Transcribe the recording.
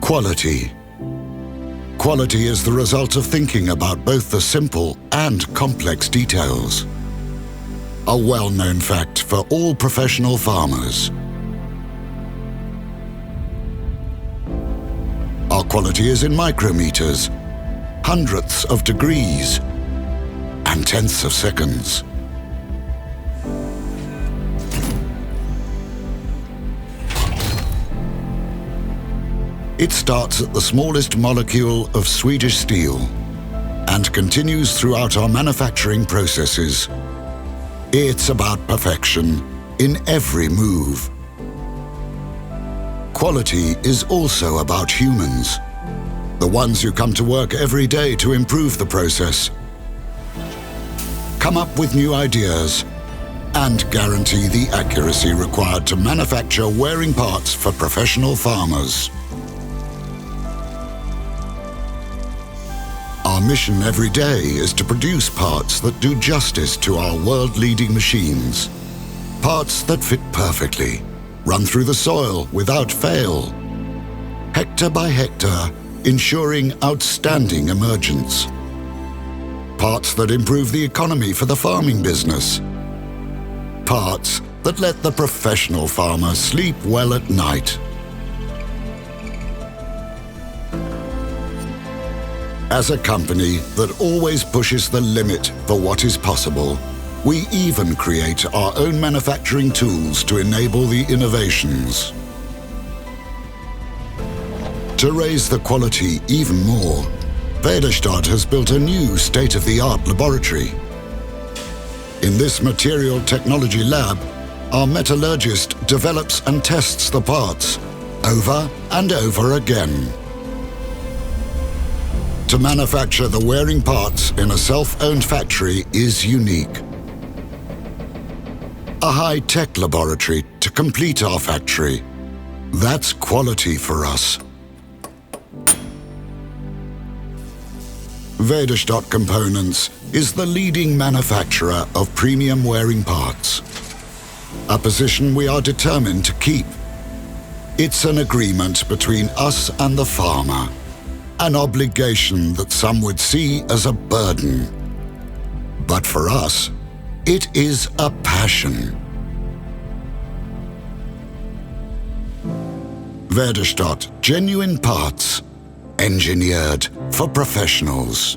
Quality. Quality is the result of thinking about both the simple and complex details. A well-known fact for all professional farmers. Our quality is in micrometers, hundredths of degrees, and tenths of seconds. It starts at the smallest molecule of Swedish steel and continues throughout our manufacturing processes. It's about perfection in every move. Quality is also about humans, the ones who come to work every day to improve the process, come up with new ideas, and guarantee the accuracy required to manufacture wearing parts for professional farmers. Our mission every day is to produce parts that do justice to our world-leading machines. Parts that fit perfectly, run through the soil without fail, hectare by hectare, ensuring outstanding emergence. Parts that improve the economy for the farming business. Parts that let the professional farmer sleep well at night. As a company that always pushes the limit for what is possible, we even create our own manufacturing tools to enable the innovations. To raise the quality even more, Väderstad has built a new state-of-the-art laboratory. In this material technology lab, our metallurgist develops and tests the parts over and over again. To manufacture the wearing parts in a self-owned factory is unique. A high-tech laboratory to complete our factory. That's quality for us. Väderstad Components is the leading manufacturer of premium wearing parts. A position we are determined to keep. It's an agreement between us and the farmer. An obligation that some would see as a burden. But for us, it is a passion. Väderstad, genuine parts, engineered for professionals.